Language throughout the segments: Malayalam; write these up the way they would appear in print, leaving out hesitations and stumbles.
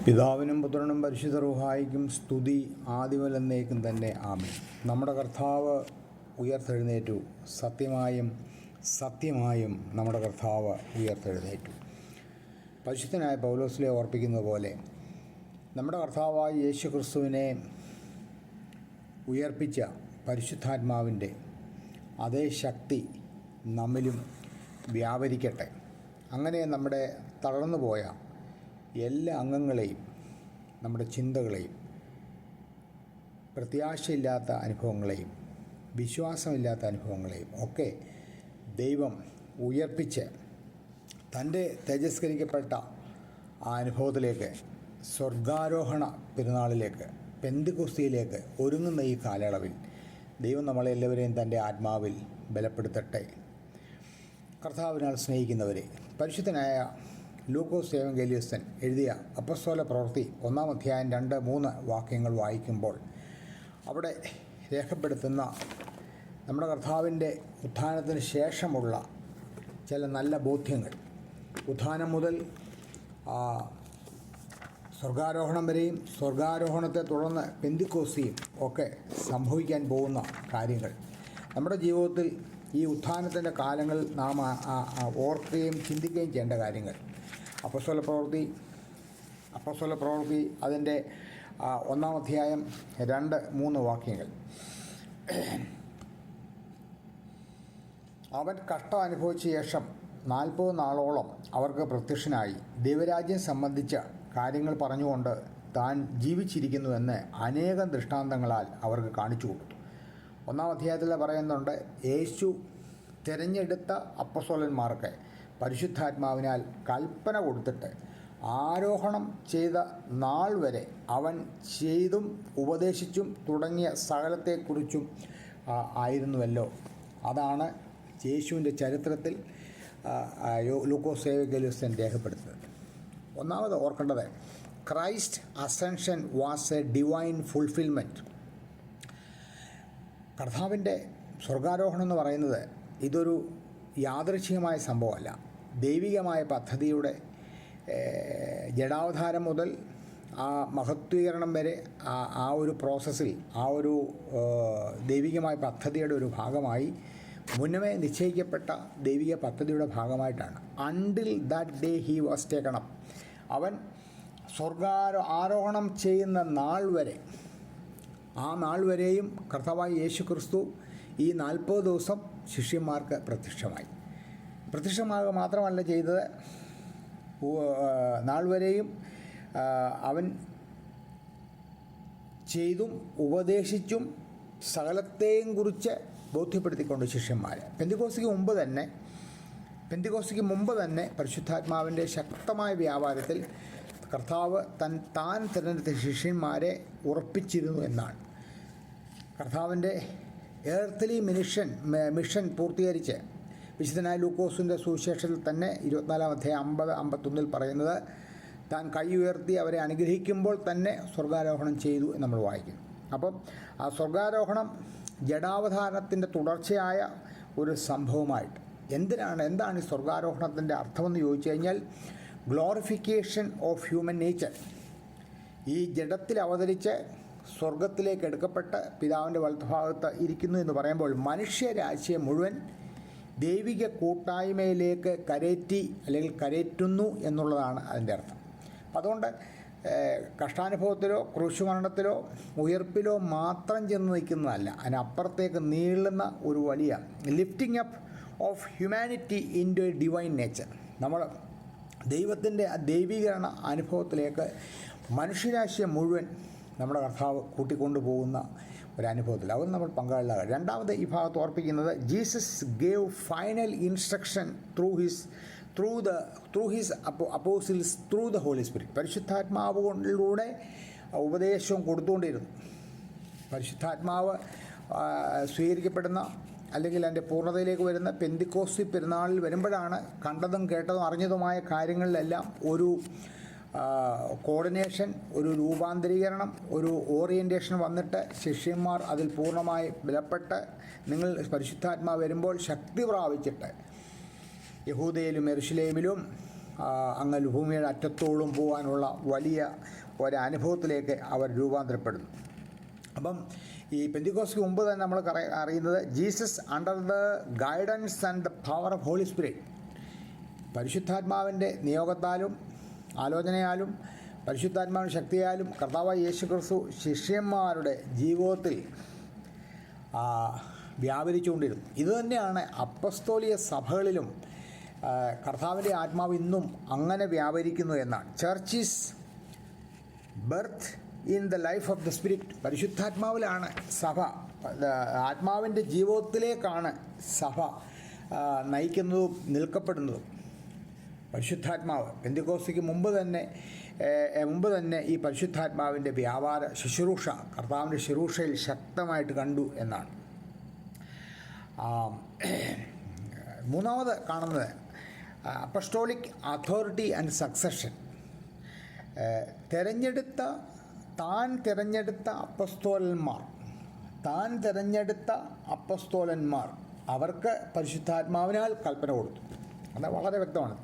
പിതാവിനും പുത്രനും പരിശുദ്ധ റൂഹായിക്കും സ്തുതി ആദിമുതലെന്നേക്കും തന്നെ ആമേൻ. നമ്മുടെ കർത്താവ് ഉയർത്തെഴുന്നേറ്റു. സത്യമായും നമ്മുടെ കർത്താവ് ഉയർത്തെഴുന്നേറ്റു. പരിശുദ്ധനായ പൗലോസിലെ ഓർപ്പിക്കുന്നത് പോലെ നമ്മുടെ കർത്താവായ യേശു ക്രിസ്തുവിനെ ഉയർപ്പിച്ച പരിശുദ്ധാത്മാവിൻ്റെ അതേ ശക്തി നമ്മിലും വ്യാപരിക്കട്ടെ. അങ്ങനെ നമ്മുടെ തളർന്നുപോയ എല്ലാ അംഗങ്ങളെയും, നമ്മുടെ ചിന്തകളെയും, പ്രത്യാശയില്ലാത്ത അനുഭവങ്ങളെയും വിശ്വാസമില്ലാത്ത അനുഭവങ്ങളെയും ഒക്കെ ദൈവം ഉയർപ്പിച്ച് തൻ്റെ തേജസ്കരിക്കപ്പെട്ട ആ അനുഭവത്തിലേക്ക്, സ്വർഗാരോഹണ പെരുന്നാളിലേക്ക്, പെന്തക്കോസ്തിയിലേക്ക് ഒരുങ്ങുന്ന ഈ കാലയളവിൽ ദൈവം നമ്മളെല്ലാവരെയും തൻ്റെ ആത്മാവിൽ ബലപ്പെടുത്തട്ടെ. കർത്താവിനാൽ സ്നേഹിക്കുന്നവരെ, പരിശുദ്ധനായ ലൂക്കോസ് ഏവങ്കേലിയസ്തൻ എഴുതിയ അപ്പസ്തോല പ്രവൃത്തി 1-ാം അധ്യായം 2-3 വാക്യങ്ങൾ വായിക്കുമ്പോൾ അവിടെ രേഖപ്പെടുത്തുന്ന നമ്മുടെ കർത്താവിൻ്റെ ഉത്ഥാനത്തിന് ശേഷമുള്ള ചില നല്ല ബോധ്യങ്ങൾ, ഉത്ഥാനം മുതൽ സ്വർഗാരോഹണം വരെയും സ്വർഗാരോഹണത്തെ തുടർന്ന് പെന്തക്കോസ്തിയും ഒക്കെ സംഭവിക്കാൻ പോകുന്ന കാര്യങ്ങൾ, നമ്മുടെ ജീവിതത്തിൽ ഈ ഉത്ഥാനത്തിൻ്റെ കാലങ്ങൾ നാം ഓർക്കുകയും ചിന്തിക്കുകയും ചെയ്യേണ്ട കാര്യങ്ങൾ. അപ്പസ്തോല പ്രവൃത്തി അതിൻ്റെ 1-ാം അധ്യായം 2-3 വാക്യങ്ങൾ. അവൻ കഷ്ടം അനുഭവിച്ച ശേഷം 40 നാളോളം അവർക്ക് പ്രത്യക്ഷനായി ദൈവരാജ്യം സംബന്ധിച്ച കാര്യങ്ങൾ പറഞ്ഞുകൊണ്ട് താൻ ജീവിച്ചിരിക്കുന്നുവെന്ന് അനേകം ദൃഷ്ടാന്തങ്ങളാൽ അവർക്ക് കാണിച്ചു കൊടുത്തു. 1-ാം അധ്യായത്തിൽ പറയുന്നുണ്ട്, യേശു തിരഞ്ഞെടുത്ത അപ്പസ്തോലന്മാർക്ക് പരിശുദ്ധാത്മാവിനാൽ കൽപ്പന കൊടുത്തിട്ട് ആരോഹണം ചെയ്ത നാൾ വരെ അവൻ ചെയ്തും ഉപദേശിച്ചും തുടങ്ങിയ സകലത്തെക്കുറിച്ചും ആയിരുന്നുവല്ലോ. അതാണ് യേശുവിൻ്റെ ചരിത്രത്തിൽ ലൂക്കോസ് ഏവങ്കേലിയസ്തൻ രേഖപ്പെടുത്തുന്നത്. ഒന്നാമത് ഓർക്കേണ്ടത്, Christ ascension was A divine fulfilment. കർത്താവിൻ്റെ സ്വർഗാരോഹണം എന്ന് പറയുന്നത് ഇതൊരു യാദൃച്ഛികമായ സംഭവമല്ല. ദൈവികമായ പദ്ധതിയുടെ ജഡാവതാരം മുതൽ ആ മഹത്വീകരണം വരെ ആ ഒരു പ്രോസസ്സിൽ, ആ ഒരു ദൈവികമായ പദ്ധതിയുടെ ഒരു ഭാഗമായി, മുന്നമേ നിശ്ചയിക്കപ്പെട്ട ദൈവിക പദ്ധതിയുടെ ഭാഗമായിട്ടാണ്. Until that day he was taken up. അവൻ ആരോഹണം ചെയ്യുന്ന നാൾ വരെ, ആ നാൾ വരെയും കർത്താവായ യേശു ക്രിസ്തു ഈ 40 ദിവസം ശിഷ്യന്മാർക്ക് പ്രത്യക്ഷമാകുക മാത്രമല്ല ചെയ്തത്, നാൾ വരെയും അവൻ ചെയ്തും ഉപദേശിച്ചും സകലത്തെയും കുറിച്ച് ബോധ്യപ്പെടുത്തിക്കൊണ്ട് ശിഷ്യന്മാരെ പെന്തക്കോസ്തിക്ക് മുമ്പ് തന്നെ പരിശുദ്ധാത്മാവിൻ്റെ ശക്തമായ വ്യാപാരത്തിൽ കർത്താവ് താൻ തിരഞ്ഞെടുത്ത ശിഷ്യന്മാരെ ഉറപ്പിച്ചിരുന്നു എന്നാണ്. കർത്താവിൻ്റെ എർത്തലി മിഷൻ പൂർത്തീകരിച്ച് വിശുദ്ധനായ ലൂക്കോസിൻ്റെ സുവിശേഷത്തിൽ തന്നെ 24-ാം അധ്യായം 50-51 പറയുന്നത്, താൻ കൈ ഉയർത്തി അവരെ അനുഗ്രഹിക്കുമ്പോൾ തന്നെ സ്വർഗാരോഹണം ചെയ്തു എന്ന് നമ്മൾ വായിക്കുന്നു. അപ്പം ആ സ്വർഗാരോഹണം ജഡാവതാരത്തിൻ്റെ തുടർച്ചയായ ഒരു സംഭവമായിട്ട് എന്താണ് ഈ സ്വർഗാരോഹണത്തിൻ്റെ അർത്ഥമെന്ന് ചോദിച്ചു കഴിഞ്ഞാൽ, ഗ്ലോറിഫിക്കേഷൻ ഓഫ് ഹ്യൂമൻ നേച്ചർ. ഈ ജഡത്തിൽ അവതരിച്ച് സ്വർഗത്തിലേക്ക് എടുക്കപ്പെട്ട് പിതാവിൻ്റെ വലത്തുഭാഗത്ത് ഇരിക്കുന്നു എന്ന് പറയുമ്പോൾ മനുഷ്യരാശിയെ മുഴുവൻ ദൈവിക കൂട്ടായ്മയിലേക്ക് കരയറ്റുന്നു എന്നുള്ളതാണ് അതിൻ്റെ അർത്ഥം. അപ്പം അതുകൊണ്ട് കഷ്ടാനുഭവത്തിലോ ക്രൂശുമരണത്തിലോ ഉയർപ്പിലോ മാത്രം ചെന്ന് നിൽക്കുന്നതല്ല, അതിനപ്പുറത്തേക്ക് നീളുന്ന ഒരു വലിയ lifting up of humanity into a divine nature. നമ്മൾ ദൈവത്തിൻ്റെ ദൈവീകരണ അനുഭവത്തിലേക്ക് മനുഷ്യരാശിയെ മുഴുവൻ നമ്മുടെ കർത്താവ് കൂട്ടിക്കൊണ്ടുപോകുന്ന ഒരനുഭവത്തിൽ അവർ നമ്മൾ പങ്കാളികളാകുക. രണ്ടാമത് ഈ ഭാഗത്ത് ഓർപ്പിക്കുന്നത്, Jesus gave final instruction through his apostles through the holy spirit. പരിശുദ്ധാത്മാവിലൂടെ ഉപദേശവും കൊടുത്തുകൊണ്ടിരുന്നു. പരിശുദ്ധാത്മാവ് സ്വീകരിക്കപ്പെടുന്ന അല്ലെങ്കിൽ അതിൻ്റെ പൂർണ്ണതയിലേക്ക് വരുന്ന പെന്തക്കോസ്തി പെരുന്നാളിൽ വരുമ്പോഴാണ് കണ്ടതും കേട്ടതും അറിഞ്ഞതുമായ കാര്യങ്ങളിലെല്ലാം ഒരു കോർഡിനേഷൻ, ഒരു രൂപാന്തരീകരണം, ഒരു ഓറിയൻറ്റേഷൻ വന്നിട്ട് ശിഷ്യന്മാർ അതിൽ പൂർണ്ണമായി ബലപ്പെട്ട്, നിങ്ങൾ പരിശുദ്ധാത്മാവ് വരുമ്പോൾ ശക്തി പ്രാപിച്ചിട്ട് യഹൂദയിലും യെരുശലേമിലും അങ്ങ് ഭൂമിയുടെ അറ്റത്തോളം പോകാനുള്ള വലിയ ഒരനുഭവത്തിലേക്ക് അവർ രൂപാന്തരപ്പെടുന്നു. അപ്പം ഈ പെന്തിക്കോസ്തിക്ക് മുമ്പ് തന്നെ നമ്മൾ അറിയുന്നത് Jesus under the guidance and the power of holy spirit, പരിശുദ്ധാത്മാവിൻ്റെ നിയോഗത്താലും ആലോചനയാലും പരിശുദ്ധാത്മാവിൻ്റെ ശക്തിയാലും കർത്താവായ യേശുക്രിസ്തു ശിഷ്യന്മാരുടെ ജീവിതത്തിൽ വ്യാപരിച്ചുകൊണ്ടിരുന്നു. ഇതുതന്നെയാണ് അപ്പസ്തോലിക സഭകളിലും കർത്താവിൻ്റെ ആത്മാവ് ഇന്നും അങ്ങനെ വ്യാപരിക്കുന്നു എന്നാണ്. Church is birth in the life of the spirit. പരിശുദ്ധാത്മാവിലാണ് സഭ, ആത്മാവിൻ്റെ ജീവിതത്തിലേക്കാണ് സഭ നയിക്കുന്നതും നിൽക്കപ്പെടുന്നതും. പരിശുദ്ധാത്മാവ് പെന്തിക്കോസ്തിക്ക് മുമ്പ് തന്നെ ഈ പരിശുദ്ധാത്മാവിൻ്റെ വ്യാപാര ശുശ്രൂഷ കർത്താവിൻ്റെ ശുശ്രൂഷയിൽ ശക്തമായിട്ട് കണ്ടു എന്നാണ്. മൂന്നാമത് കാണുന്നത് അപ്പസ്റ്റോളിക് അതോറിറ്റി ആൻഡ് സക്സഷൻ. താൻ തിരഞ്ഞെടുത്ത അപ്പസ്തോലന്മാർ അവർക്ക് പരിശുദ്ധാത്മാവിനാൽ കൽപ്പന കൊടുത്തു. അത് വളരെ വ്യക്തമാണ്.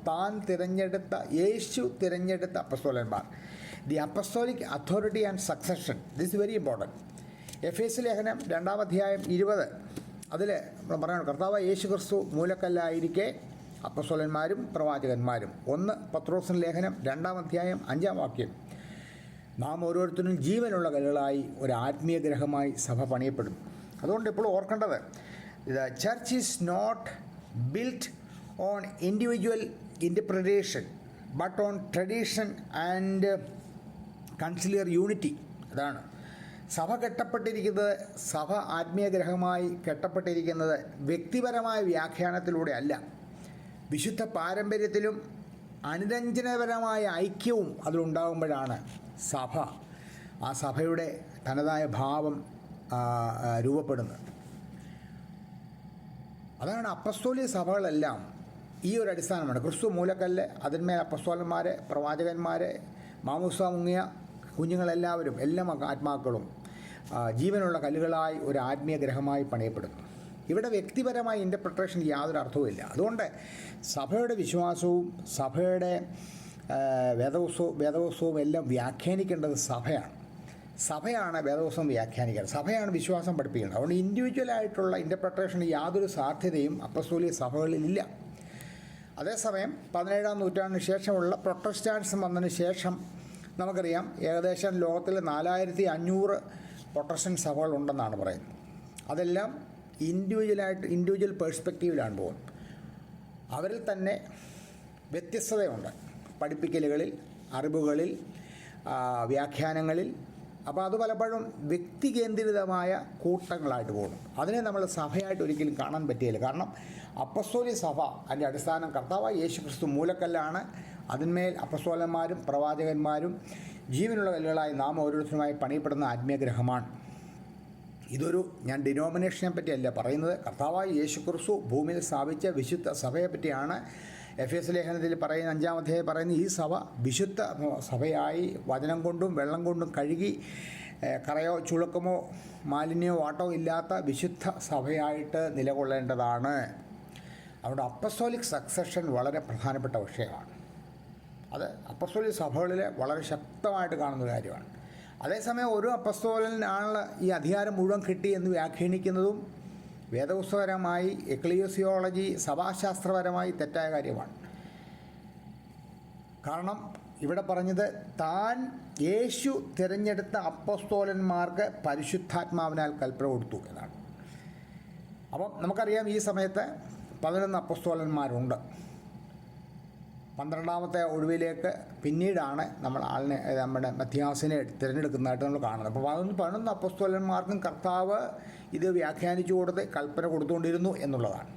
യേശു തിരഞ്ഞെടുത്ത അപ്പസ്തോലന്മാർ. The apostolic authority and succession, this very important. എഫേസ്യ ലേഖനം 2-ാം അധ്യായം 20 അതിൽ പറയണം, കർത്താവ് യേശു ക്രിസ്തു മൂലക്കല്ലായിരിക്കെ അപ്പസ്തോലന്മാരും പ്രവാചകന്മാരും. 1 പത്രോസിന്റെ ലേഖനം 2-ാം അധ്യായം 5-ാം വാക്യം, നാം ഓരോരുത്തരും ജീവനുള്ള കല്ലുകളായി ഒരു ആത്മീയ ഗ്രഹമായി സഭ പണിയപ്പെടും. അതുകൊണ്ട് ഇപ്പോൾ ഓർക്കേണ്ടത്, the church is not built on individual interpretation but on tradition and conciliar unity. അതാണ് സഭ ആത്മീയ ഗ്രഹമായി കെട്ടപ്പെട്ടിരിക്കുന്നത് വ്യക്തിപരമായ വ്യാഖ്യാനത്തിലൂടെ അല്ല, വിശുദ്ധ പാരമ്പര്യത്തിലും അനുരഞ്ജനപരമായ ഐക്യവും അതിലുണ്ടാകുമ്പോഴാണ് ആ സഭയുടെ തനതായ ഭാവം രൂപപ്പെടുന്നത്. അതാണ് അപ്പസ്തോലിക സഭകളെല്ലാം ഈ ഒരു അടിസ്ഥാനമാണ്. ക്രിസ്തു മൂലക്കല്ല്, അതിന്മേൽ അപ്പസ്തോലന്മാർ, പ്രവാചകന്മാർ, മാമോദിസ മുങ്ങിയ കുഞ്ഞുങ്ങളെല്ലാവരും, എല്ലാ ആത്മാക്കളും ജീവനുള്ള കല്ലുകളായി ഒരു ആത്മീയ ഗ്രഹമായി പണിയപ്പെടുന്നു. ഇവിടെ വ്യക്തിപരമായ ഇൻ്റർപ്രിട്ടേഷൻ യാതൊരു അർത്ഥവുമില്ല. അതുകൊണ്ട് സഭയുടെ വിശ്വാസവും സഭയുടെ വേദപുസ്തകവും എല്ലാം വ്യാഖ്യാനിക്കേണ്ടത് സഭയാണ് വേദപുസ്തകം വ്യാഖ്യാനിക്കേണ്ടത്, സഭയാണ് വിശ്വാസം പഠിപ്പിക്കേണ്ടത്. അതുകൊണ്ട് ഇൻഡിവിജ്വലായിട്ടുള്ള ഇൻ്റർപ്രിട്ടേഷന് യാതൊരു സാധ്യതയും അപ്പസ്തോലിക സഭകളിലില്ല. അതേസമയം 17-ാം നൂറ്റാണ്ടിന് ശേഷമുള്ള പ്രൊട്ടസ്റ്റാന്റിസം വന്നതിന് ശേഷം നമുക്കറിയാം, ഏകദേശം ലോകത്തിൽ 4500 പ്രൊട്ടസ്റ്റന്റ് സഭകളുണ്ടെന്നാണ് പറയുന്നത്. അതെല്ലാം ഇൻഡിവിജ്വൽ പേഴ്സ്പെക്റ്റീവിലാണ് പോകുന്നത്. അവരിൽ തന്നെ വ്യത്യസ്തതയുണ്ട്, പഠിപ്പിക്കലുകളിൽ, അറിവുകളിൽ, വ്യാഖ്യാനങ്ങളിൽ. അപ്പോൾ അത് പലപ്പോഴും വ്യക്തികേന്ദ്രിതമായ കൂട്ടങ്ങളായിട്ട് പോകുന്നു. അതിനെ നമ്മൾ സഭയായിട്ട് ഒരിക്കലും കാണാൻ പറ്റുകയില്ല. കാരണം അപ്പസ്തോലിക സഭ അതിൻ്റെ അടിസ്ഥാനം കർത്താവായ യേശു ക്രിസ്തു മൂലക്കല്ലാണ്. അതിന്മേൽ അപ്പസ്തോലന്മാരും പ്രവാചകന്മാരും ജീവനുള്ള കല്ലുകളായി നാം ഓരോരുത്തരുമായി പണിയപ്പെടുന്ന ആത്മീയ ഗ്രഹമാണ്. ഞാൻ ഡിനോമിനേഷനെ പറ്റിയല്ല പറയുന്നത്, കർത്താവായ യേശു ക്രിസ്തു ഭൂമിയിൽ സ്ഥാപിച്ച വിശുദ്ധ സഭയെ പറ്റിയാണ്. എഫേസ്യ ലേഖനത്തിൽ പറയുന്ന 5-ാം അധ്യായം പറയുന്ന ഈ സഭ വിശുദ്ധ സഭയായി വചനം കൊണ്ടും വെള്ളം കൊണ്ടും കഴുകി കറയോ ചുളുക്കമോ മാലിന്യമോ വാട്ടോ ഇല്ലാത്ത വിശുദ്ധ സഭയായിട്ട് നിലകൊള്ളേണ്ടതാണ്. അവിടെ അപ്പസ്തോലിക് സക്സഷൻ വളരെ പ്രധാനപ്പെട്ട വിഷയമാണ്. അത് അപ്പസ്തോലിക സഭകളിൽ വളരെ ശക്തമായിട്ട് കാണുന്നൊരു കാര്യമാണ്. അതേസമയം ഒരു അപ്പസ്തോലനാണ് ഈ അധികാരം മുഴുവൻ കിട്ടി എന്ന് വ്യാഖ്യാനിക്കുന്നതും വേദപുസ്തകപരമായി, എക്ലിയോസിയോളജി, സഭാശാസ്ത്രപരമായി തെറ്റായ കാര്യമാണ്. കാരണം ഇവിടെ പറഞ്ഞത് യേശു തിരഞ്ഞെടുത്ത അപ്പസ്തോലന്മാർക്ക് പരിശുദ്ധാത്മാവിനാൽ കൽപ്പന കൊടുത്തു എന്നാണ്. അപ്പം നമുക്കറിയാം, ഈ സമയത്ത് 11 അപ്പസ്തോലന്മാരുണ്ട്. 12ാമത്തെ ഒഴിവിലേക്ക് പിന്നീടാണ് നമ്മുടെ മത്തിയാസിനെ തിരഞ്ഞെടുക്കുന്നതായിട്ട് നമ്മൾ കാണുന്നത്. അപ്പോൾ 11 അപ്പസ്തോലന്മാർക്കും കർത്താവ് ഇത് വ്യാഖ്യാനിച്ചു കൊടുത്ത് കൽപ്പന കൊടുത്തുകൊണ്ടിരുന്നു എന്നുള്ളതാണ്.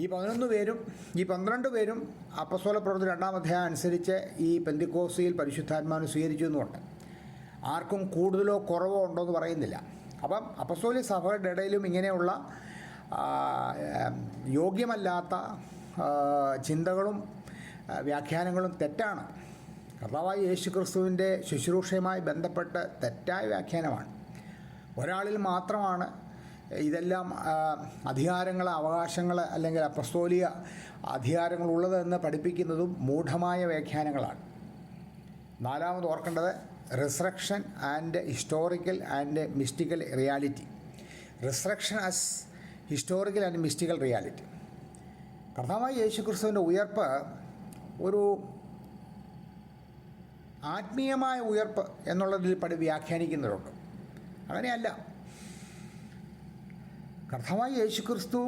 ഈ 12 പേരും അപ്പസ്തോല പ്രവൃത്തി 2-ാം അധ്യായം അനുസരിച്ച് ഈ പെന്തിക്കോസ്തിയിൽ പരിശുദ്ധാത്മാവിനെ സ്വീകരിച്ചു എന്നുണ്ട്. ആർക്കും കൂടുതലോ കുറവോ ഉണ്ടോ എന്ന് പറയുന്നില്ല. അപ്പം അപ്പസ്തോലിക സഭകളുടെ ഇടയിലും ഇങ്ങനെയുള്ള യോഗ്യമല്ലാത്ത ചിന്തകളും വ്യാഖ്യാനങ്ങളും തെറ്റാണ്. കർത്താവായ യേശു ക്രിസ്തുവിൻ്റെ ശുശ്രൂഷയുമായി ബന്ധപ്പെട്ട് തെറ്റായ വ്യാഖ്യാനമാണ്. ഒരാളിൽ മാത്രമാണ് ഇതെല്ലാം അധികാരങ്ങൾ, അവകാശങ്ങൾ അല്ലെങ്കിൽ അപ്പസ്തോലിക അധികാരങ്ങളുള്ളതെന്ന് പഠിപ്പിക്കുന്നതും മൂഢമായ വ്യാഖ്യാനങ്ങളാണ്. നാലാമത് ഓർക്കേണ്ടത് resurrection and historical and mystical reality. Resurrection as historical and mystical reality. കർത്താവായ യേശുക്രിസ്തുവിൻ്റെ ഉയർപ്പ് ഒരു ആത്മീയമായ ഉയർപ്പ് എന്നുള്ളതിൽ വ്യാഖ്യാനിക്കുന്നവരുണ്ട്. അങ്ങനെയല്ല. കർത്താവായ യേശുക്രിസ്തു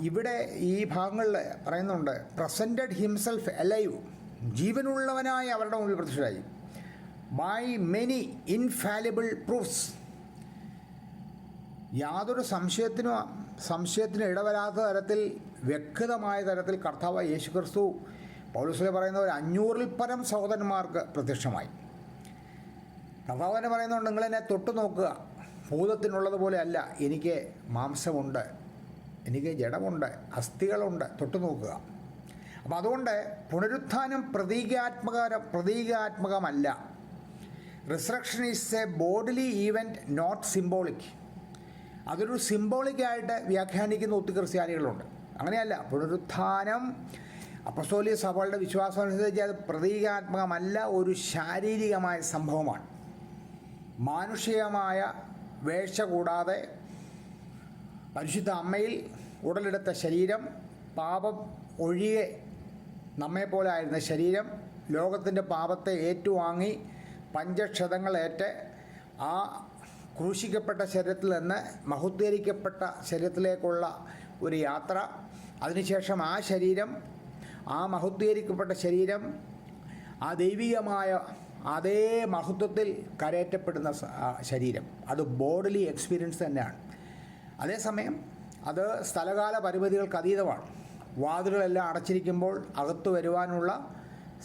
ഇവിടെ ഈ ഭാഗങ്ങളിൽ പറയുന്നുണ്ട്, പ്രസൻറ്റഡ് ഹിംസെൽഫ് അലൈവ്, ജീവനുള്ളവനായി അവരുടെ മുമ്പിൽ പ്രത്യക്ഷരായി, ബൈ മെനി ഇൻഫാലിബിൾ പ്രൂഫ്സ്. യാതൊരു സംശയത്തിനും ഇടവരാത്ത തരത്തിൽ, വ്യക്തമായ തരത്തിൽ കർത്താവായ യേശുക്രിസ്തു പൗലോസിൽ പറയുന്ന ഒരു 500-ൽ പരം സഹോദരന്മാർക്ക് പ്രത്യക്ഷമായി. കർത്താവ് തന്നെ പറയുന്നുണ്ട്, നിങ്ങളെന്നെ തൊട്ടു നോക്കുക, ഭൂതത്തിനുള്ളതുപോലെ അല്ല, എനിക്ക് മാംസമുണ്ട്, എനിക്ക് ജഡമുണ്ട്, അസ്ഥികളുണ്ട്, തൊട്ടു നോക്കുക. അപ്പം അതുകൊണ്ട് പുനരുത്ഥാനം പ്രതീകാത്മകമല്ല. Resurrection is a bodily event, not symbolic. അതൊരു സിംബോളിക്കായിട്ട് വ്യാഖ്യാനിക്കുന്ന ഒത്തിരി ക്രിസ്ത്യാനികളുണ്ട്. അങ്ങനെയല്ല. പുനരുത്ഥാനം അപ്പസ്തോലിക സഭകളുടെ വിശ്വാസം അനുസരിച്ച് അത് പ്രതീകാത്മകമല്ല, ഒരു ശാരീരികമായ സംഭവമാണ്. മാനുഷികമായ വേഴ്ച കൂടാതെ പരിശുദ്ധ അമ്മയിൽ ഉടലെടുത്ത ശരീരം, പാപം ഒഴികെ നമ്മെപ്പോലെ ആയിരുന്ന ശരീരം, ലോകത്തിൻ്റെ പാപത്തെ ഏറ്റുവാങ്ങി പഞ്ചക്ഷതങ്ങളേറ്റ് ആ ക്രൂശിക്കപ്പെട്ട ശരീരത്തിൽ നിന്ന് മഹത്വീകരിക്കപ്പെട്ട ശരീരത്തിലേക്കുള്ള ഒരു യാത്ര. അതിനുശേഷം ആ ശരീരം, ആ മഹത്വീകരിക്കപ്പെട്ട ശരീരം ആ ദൈവികമായ അതേ മഹത്വത്തിൽ കരയറ്റപ്പെടുന്ന ശരീരം, അത് ബോഡിലി എക്സ്പീരിയൻസ് തന്നെയാണ്. അതേസമയം അത് സ്ഥലകാല പരിമിതികൾക്ക് അതീതമാണ്. വാതിലുകളെല്ലാം അടച്ചിരിക്കുമ്പോൾ അകത്തു വരുവാനുള്ള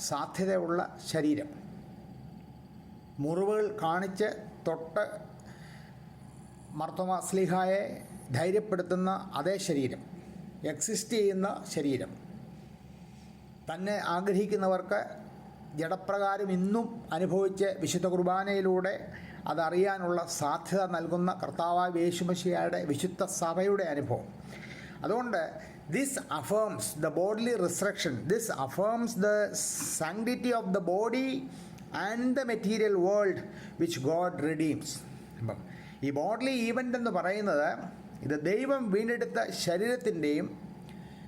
സാധ്യതയുള്ള ശരീരം, മുറിവുകൾ കാണിച്ച് തൊട്ട് മർത്തോമാ ശ്ലീഹായെ ധൈര്യപ്പെടുത്തുന്ന അതേ ശരീരം, എക്സിസ്റ്റ് ചെയ്യുന്ന ശരീരം, തന്നെ ആഗ്രഹിക്കുന്നവർക്ക് ജഡപ്രകാരം ഇന്നും അനുഭവിച്ച് വിശുദ്ധ കുർബാനയിലൂടെ അതറിയാനുള്ള സാധ്യത നൽകുന്ന കർത്താവായ യേശുമശിഹായുടെ വിശുദ്ധ സഭയുടെ അനുഭവം. അതുകൊണ്ട് this affirms the bodily resurrection, this affirms the sanctity of the body and the material world which God redeems. അപ്പം ഈ ബോഡിലി ഈവൻ്റ് എന്ന് പറയുന്നത് ഇത് ദൈവം വീണ്ടെടുത്ത ശരീരത്തിൻ്റെയും,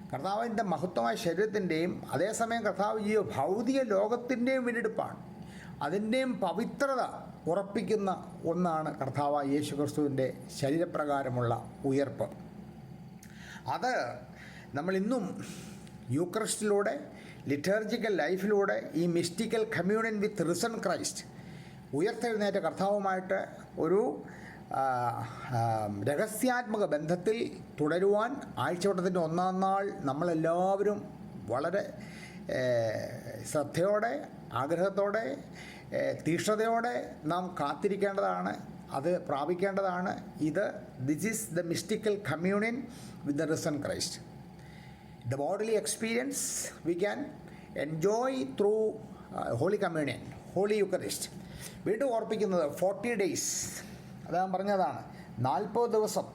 കർത്താവിൻ്റെ മഹത്വമായ ശരീരത്തിൻ്റെയും, അതേസമയം കർത്താവ് ഈ ഭൗതിക ലോകത്തിൻ്റെയും വീണ്ടെടുപ്പാണ്. അതിൻ്റെയും പവിത്രത ഉറപ്പിക്കുന്ന ഒന്നാണ് കർത്താവായ യേശുക്രിസ്തുവിൻ്റെ ശരീരപ്രകാരമുള്ള ഉയർപ്പ്. അത് നമ്മൾ ഇന്നും യൂക്രിസ്റ്റിലൂടെ, ലിറ്റർജിക്കൽ ലൈഫിലൂടെ, ഈ മിസ്റ്റിക്കൽ കമ്മ്യൂണിയൻ വിത്ത് റിസൺ ക്രൈസ്റ്റ്, ഉയർത്തെഴുന്നേറ്റ കർത്താവുമായിട്ട് ഒരു രഹസ്യാത്മക ബന്ധത്തിൽ തുടരുവാൻ ആഴ്ചവട്ടത്തിൻ്റെ 1-ാം നാൾ നമ്മളെല്ലാവരും വളരെ ശ്രദ്ധയോടെ, ആഗ്രഹത്തോടെ, തീക്ഷ്ണതയോടെ നാം കാത്തിരിക്കേണ്ടതാണ്, അത് പ്രാപിക്കേണ്ടതാണ്. This is the mystical communion with the risen Christ. The bodily experience we can enjoy through holy communion, holy eucharist. വീണ്ടും ഓർപ്പിക്കുന്നത് 40 days, അത് ഞാൻ പറഞ്ഞതാണ്. 40 ദിവസം,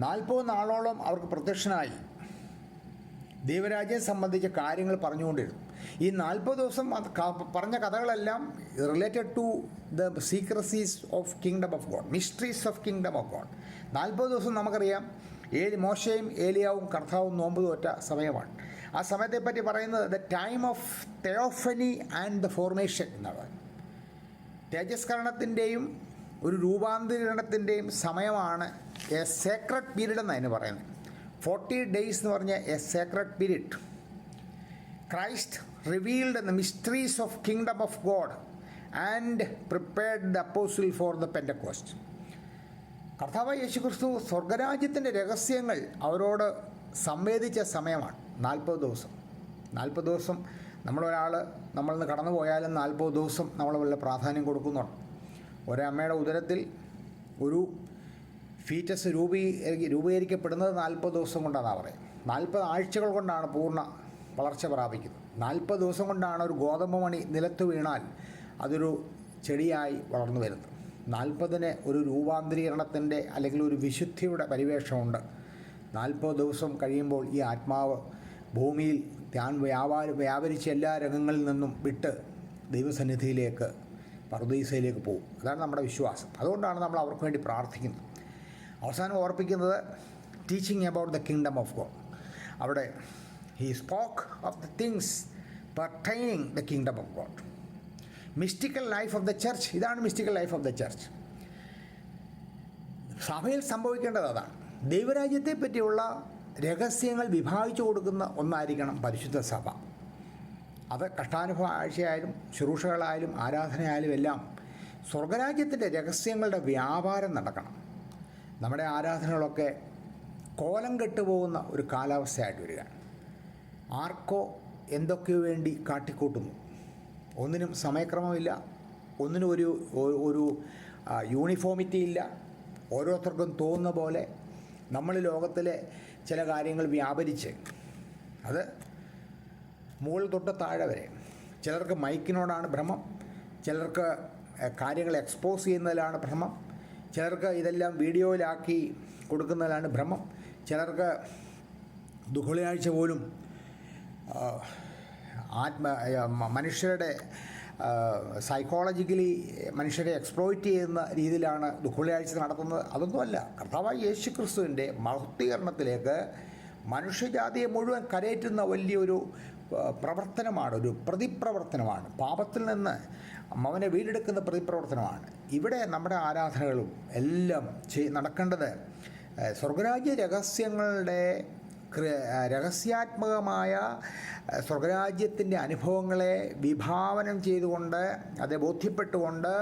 40 നാളോളം അവർക്ക് പ്രത്യക്ഷനായി ദൈവരാജ്യം സംബന്ധിച്ച കാര്യങ്ങൾ പറഞ്ഞുകൊണ്ടിരുന്നു. ഈ 40 ദിവസം പറഞ്ഞ കഥകളെല്ലാം related to the secrecies of kingdom of God, mysteries of kingdom of God. 40 ദിവസം നമുക്കറിയാം മോശയും ഏലിയാവും കർത്താവും നോമ്പ് തോറ്റ സമയമാണ്. ആ സമയത്തെപ്പറ്റി പറയുന്നത് the time of theophany and the formation എന്നാണ്. തേജസ്കരണത്തിൻ്റെയും ഒരു രൂപാന്തരീകരണത്തിൻ്റെയും സമയമാണ് എ സേക്രഡ് പീരീഡ് എന്ന് അതിന് പറയുന്നത്. 40 days എന്ന് പറഞ്ഞ a sacred period. Christ revealed the mysteries of kingdom of God and prepared the apostle for the Pentecost. കർത്താവായ യേശുക്രിസ്തു സ്വർഗരാജ്യത്തിൻ്റെ രഹസ്യങ്ങൾ അവരോട് സംവേദിച്ച സമയമാണ് 40 ദിവസം. 40 ദിവസം നമ്മളിൽ നിന്ന് കടന്നു പോയാലും 40 ദിവസം നമ്മൾ വല്ല പ്രാധാന്യം കൊടുക്കുന്നുണ്ട്. ഒരമ്മയുടെ ഉദരത്തിൽ ഒരു ഫീറ്റസ് രൂപീകരിക്കപ്പെടുന്നത് 40 ദിവസം കൊണ്ടാണ് പറയുന്നത്. 40 ആഴ്ചകൾ കൊണ്ടാണ് പൂർണ്ണ വളർച്ച പ്രാപിക്കുന്നത്. 40 ദിവസം കൊണ്ടാണ് ഒരു ഗോതമ്പ് മണി നിലത്ത് വീണാൽ അതൊരു ചെടിയായി വളർന്നു വരുന്നത്. 40 ഒരു രൂപാന്തരീകരണത്തിൻ്റെ അല്ലെങ്കിൽ ഒരു വിശുദ്ധിയുടെ പരിവേഷമുണ്ട്. 40 ദിവസം കഴിയുമ്പോൾ ഈ ആത്മാവ് ഭൂമിയിൽ താൻ വ്യാപരിച്ച എല്ലാ രംഗങ്ങളിൽ നിന്നും വിട്ട് ദൈവസന്നിധിയിലേക്ക് പറുദീസയിലേക്ക് പോകും. അതാണ് നമ്മുടെ വിശ്വാസം. അതുകൊണ്ടാണ് നമ്മൾ അവർക്ക് വേണ്ടി പ്രാർത്ഥിക്കുന്നത്. അവസാനം ഓർപ്പിക്കുന്നത് teaching about the kingdom of God. അവിടെ he spoke of the things pertaining the kingdom of God. Mystical life of the church, ഇതാണ് mystical life of the church. സഭയിൽ സംഭവിക്കേണ്ടത് അതാണ്. ദൈവരാജ്യത്തെ പറ്റിയുള്ള രഹസ്യങ്ങൾ വിഭാഗിച്ചു കൊടുക്കുന്ന ഒന്നായിരിക്കണം പരിശുദ്ധ സഭ. അത് കഷ്ടാനുഭവ ആഴ്ചയായാലും ശുശ്രൂഷകളായാലും ആരാധനയായാലും എല്ലാം സ്വർഗരാജ്യത്തിൻ്റെ രഹസ്യങ്ങളുടെ വ്യാപാരം നടക്കണം. നമ്മുടെ ആരാധനകളൊക്കെ കോലം കെട്ടുപോകുന്ന ഒരു കാലാവസ്ഥയായിട്ട് വരികയാണ്. ആർക്കോ എന്തൊക്കെയോ വേണ്ടി കാട്ടിക്കൂട്ടുന്നു. ഒന്നിനും സമയക്രമമില്ല, ഒന്നിനും ഒരു യൂണിഫോമിറ്റി ഇല്ല. ഓരോരുത്തർക്കും തോന്നുന്ന പോലെ നമ്മൾ ലോകത്തിലെ ചില കാര്യങ്ങൾ വ്യാപരിച്ച് അത് മുകളിൽ തൊട്ട് താഴെ വരെ. ചിലർക്ക് മൈക്കിനോടാണ് ഭ്രമം, ചിലർക്ക് കാര്യങ്ങൾ എക്സ്പോസ് ചെയ്യുന്നതിലാണ് ഭ്രമം, ചിലർക്ക് ഇതെല്ലാം വീഡിയോയിലാക്കി കൊടുക്കുന്നതിലാണ് ഭ്രമം, ചിലർക്ക് ദുഃഖവെള്ളിയാഴ്ച പോലും മനുഷ്യരുടെ സൈക്കോളജിക്കലി മനുഷ്യരെ എക്സ്പ്ലോയിറ്റ് ചെയ്യുന്ന രീതിയിലാണ് ദുഃഖവെള്ളിയാഴ്ച നടത്തുന്നത്. അതൊന്നുമല്ല. കർത്താവായ യേശു ക്രിസ്തുവിൻ്റെ മഹത്വീകരണത്തിലേക്ക് മനുഷ്യജാതിയെ മുഴുവൻ കരയേറ്റുന്ന വലിയൊരു പ്രവർത്തനമാണ്, ഒരു പ്രതിപ്രവർത്തനമാണ്. പാപത്തിൽ നിന്ന് അവനെ വീണ്ടെടുക്കുന്ന പ്രതിപ്രവർത്തനമാണ്. ഇവിടെ നമ്മുടെ ആരാധനകളും എല്ലാം നടക്കേണ്ടത് സ്വർഗരാജ്യ രഹസ്യങ്ങളുടെ രഹസ്യാത്മകമായ സ്വർഗരാജ്യത്തിൻ്റെ അനുഭവങ്ങളെ വിഭാവനം ചെയ്തുകൊണ്ട് അത് ബോധ്യപ്പെട്ടുകൊണ്ട്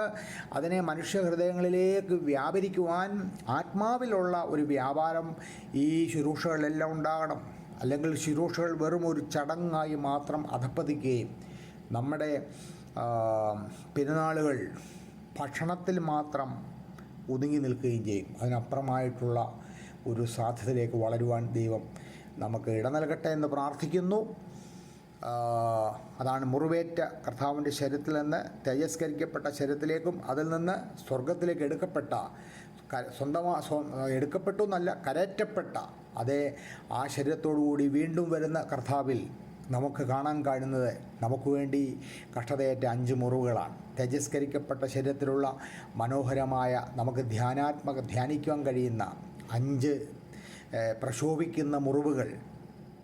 അതിനെ മനുഷ്യഹൃദയങ്ങളിലേക്ക് വ്യാപരിക്കുവാൻ ആത്മാവിലുള്ള ഒരു വ്യാപാരം ഈ ശുശ്രൂഷകളിലെല്ലാം ഉണ്ടാകണം. അല്ലെങ്കിൽ ശുശ്രൂഷകൾ വെറും ഒരു ചടങ്ങായി മാത്രം അധപ്പതിക്കുകയും നമ്മുടെ പെരുന്നാളുകൾ ഭക്ഷണത്തിൽ മാത്രം ഒതുങ്ങി നിൽക്കുകയും ചെയ്യും. അതിനപ്പുറമായിട്ടുള്ള ഒരു സാധ്യതയിലേക്ക് വളരുവാൻ ദൈവം നമുക്ക് ഇട നൽകട്ടെ എന്ന് പ്രാർത്ഥിക്കുന്നു. അതാണ് മുറിവേറ്റ കർത്താവിൻ്റെ ശരീരത്തിൽ നിന്ന് തേജസ്കരിക്കപ്പെട്ട ശരീരത്തിലേക്കും അതിൽ നിന്ന് സ്വർഗത്തിലേക്ക് എടുക്കപ്പെട്ട എടുക്കപ്പെട്ടു എന്നല്ല, കരയറ്റപ്പെട്ട അതേ ആ ശരീരത്തോടുകൂടി വീണ്ടും വരുന്ന കർത്താവിൽ നമുക്ക് കാണാൻ കഴിയുന്നത് നമുക്ക് വേണ്ടി കഷ്ടതയേറ്റ 5 മുറിവുകളാണ്. തേജസ്കരിക്കപ്പെട്ട ശരീരത്തിലുള്ള മനോഹരമായ നമുക്ക് ധ്യാനിക്കുവാൻ കഴിയുന്ന 5 പ്രശോഭിക്കുന്ന മുറിവുകൾ,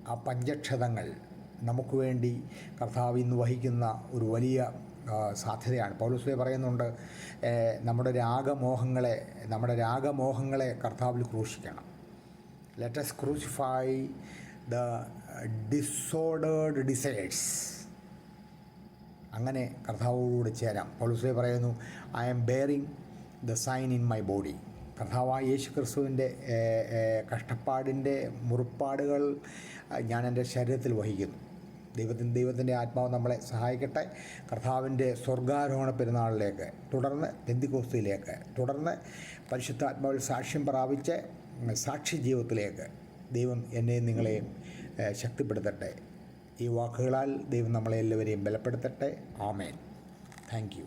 ആ പഞ്ചക്ഷതങ്ങൾ നമുക്ക് വേണ്ടി കർത്താവ് ഇന്ന് വഹിക്കുന്ന ഒരു വലിയ സാധ്യതയാണ്. പൗലോസ് പറയുന്നുണ്ട്, നമ്മുടെ രാഗമോഹങ്ങളെ കർത്താവിൽ ക്രൂശിക്കണം. Let us crucify the disordered desires. അങ്ങനെ കർത്താവോടുകൂടി ചേരാം. പൗലോസ് പറയുന്നു, I am bearing the sign in my body. കർത്താവായ യേശു ക്രിസ്തുവിൻ്റെ കഷ്ടപ്പാടിൻ്റെ മുറിപ്പാടുകൾ ഞാൻ എൻ്റെ ശരീരത്തിൽ വഹിക്കുന്നു. ദൈവത്തിൻ്റെ ആത്മാവ് നമ്മളെ സഹായിക്കട്ടെ. കർത്താവിൻ്റെ സ്വർഗാരോഹണ പെരുന്നാളിലേക്ക്, തുടർന്ന് പെന്തിക്കോസ്തിയിലേക്ക്, തുടർന്ന് പരിശുദ്ധാത്മാവിൽ സാക്ഷ്യം പ്രാപിച്ച് സാക്ഷി ജീവിതത്തിലേക്ക് ദൈവം എന്നെയും നിങ്ങളെയും ശക്തിപ്പെടുത്തട്ടെ. ഈ വാക്കുകളാൽ ദൈവം നമ്മളെ എല്ലാവരെയും ബലപ്പെടുത്തട്ടെ. ആമേൻ. Thank you.